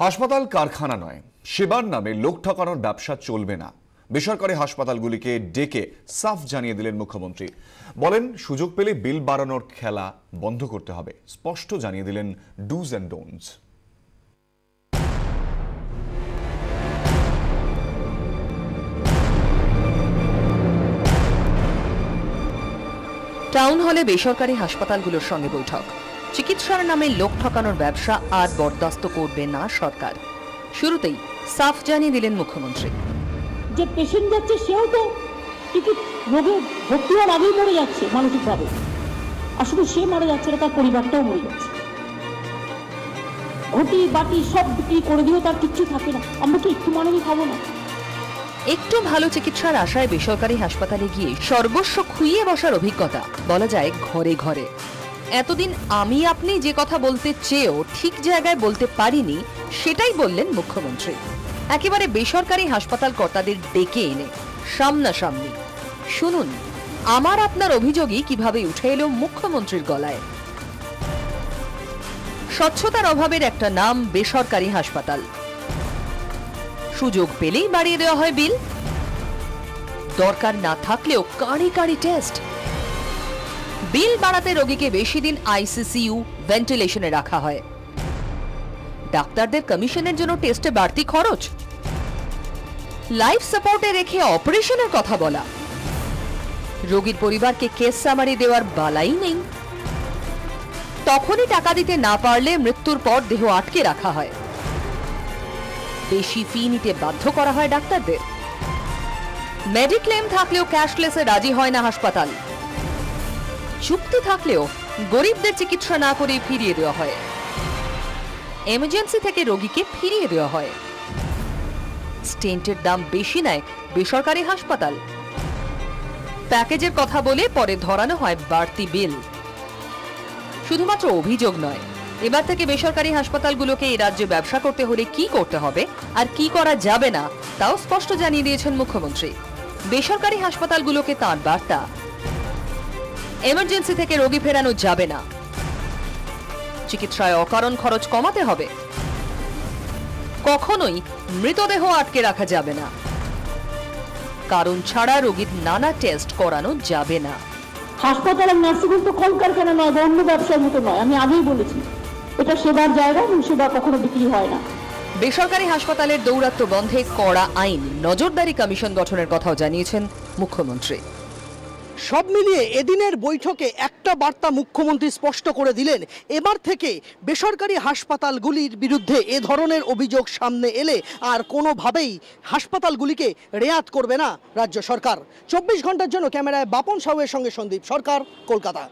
হাসপাতাল কারখানা নয়, সেবার নামে লোক ঠকানোর ব্যবসা চলবে না। বেসরকারি হাসপাতালগুলিকে ডেকে সাফ জানিয়ে দিলেন মুখ্যমন্ত্রী। বলেন, সুযোগ পেলে বিল বাড়ানোর খেলা বন্ধ করতে হবে। স্পষ্ট জানিয়ে দিলেন ডুজ অ্যান্ড ডোন্টস। টাউন হলে বেসরকারি হাসপাতালগুলোর সঙ্গে বৈঠক। চিকিৎসার নামে লোক ঠকানোর ব্যবসা আর বরদাস্ত করবে না সরকার। শুরুতেই সাফ জানিয়ে দিলেন মুখ্যমন্ত্রী। যে পেশেন্ট যাচ্ছে সেও তো টিকিট রোগে ভর্তি হওয়ার আগেই মরে যাচ্ছে মানসিকভাবে, আর শুধু সে মারা যাচ্ছে না, তার পরিবারটাও মরে যাচ্ছে। ঘটি বাটি সব বিক্রি করে দিয়েও তার কিচ্ছু থাকে না। আমরা কি একটু মানবিক খাবো না? একটু ভালো চিকিৎসার আশায় বেসরকারি হাসপাতালে গিয়ে সর্বস্ব খুইয়ে বসার অভিজ্ঞতা বলা যায় ঘরে ঘরে। এতদিন আমি আপনি যে কথা বলতে চেয়েও ঠিক জায়গায় বলতে পারিনি, সেটাই বললেন মুখ্যমন্ত্রী। একেবারে বেসরকারি হাসপাতাল কর্তাদের ডেকে এনে সামনাসামনি শুনুন আমার আপনার অভিযোগই কিভাবে উঠে এলো মুখ্যমন্ত্রীর গলায়। স্বচ্ছতার অভাবের একটা নাম বেসরকারি হাসপাতাল। সুযোগ পেলেই বাড়িয়ে দেওয়া হয় বিল। দরকার না থাকলেও কাঁড়ি কাঁড়ি টেস্ট। বিল বাড়াতে রোগীকে বেশি দিন আইসিসিইউ ভেন্টিলেশনে রাখা হয়। ডাক্তারদের কমিশনের জন্য টেস্টে বাড়তি খরচ। লাইফ সাপোর্টে রেখে অপারেশনের কথা বলা। রোগীর পরিবারকে কেস সামারি দেওয়ার বালাই নেই। তখনই টাকা দিতে না পারলে মৃত্যুর পর দেহ আটকে রাখা হয়। বেশি ফি নিতে বাধ্য করা হয় ডাক্তারদের। মেডিক্লেম থাকলেও ক্যাশলেসে রাজি হয় না হাসপাতাল। চুক্তি থাকলেও গরিবদের চিকিৎসা না করে ফিরিয়ে দেওয়া হয়। এমার্জেন্সি থেকে রোগীকে ফিরিয়ে দেওয়া হয়। স্টেন্টের দাম বেশি নেয় বেসরকারি হাসপাতাল। প্যাকেজের কথা বলে পরে ধরানো হয় বাড়তি বিল। শুধুমাত্র অভিযোগ নয়, এবার থেকে বেসরকারি হাসপাতালগুলোকে এই রাজ্যে ব্যবসা করতে হলে কি করতে হবে আর কি করা যাবে না তাও স্পষ্ট জানিয়ে দিয়েছেন মুখ্যমন্ত্রী। বেসরকারি হাসপাতালগুলোকে তাঁর বার্তা, এমার্জেন্সি থেকে রোগী ফেরানো যাবে না। চিকিৎসায় অকারণ খরচ কমাতে হবে। কখনোই মৃতদেহ আটকে রাখা যাবে না। কারণ ছাড়া রোগীর নানা টেস্ট করানো যাবে না। হাসপাতাল আর নার্সিংহোম তো কলকারখানা নয়, অন্য ব্যবসার মতো নয়। আমি আগেই বলেছি, এটা সেবার জায়গা এবং সেবা কখনো বিক্রি হয় না। বেসরকারি হাসপাতালের দৌরাত্ম্য বন্ধে কড়া আইন, নজরদারি কমিশন গঠনের কথাও জানিয়েছেন মুখ্যমন্ত্রী। সব মিলিয়ে এদিনের বৈঠকে একটা বার্তা মুখ্যমন্ত্রী স্পষ্ট করে দিলেন, এবার থেকে বেসরকারি হাসপাতালগুলির বিরুদ্ধে এ ধরনের অভিযোগ সামনে এলে আর কোনোভাবেই হাসপাতালগুলিকে রেয়াত করবে না রাজ্য সরকার। 24 ঘন্টার জন্য ক্যামেরায় বাপন সাউয়ের সঙ্গে সন্দীপ সরকার, কলকাতা।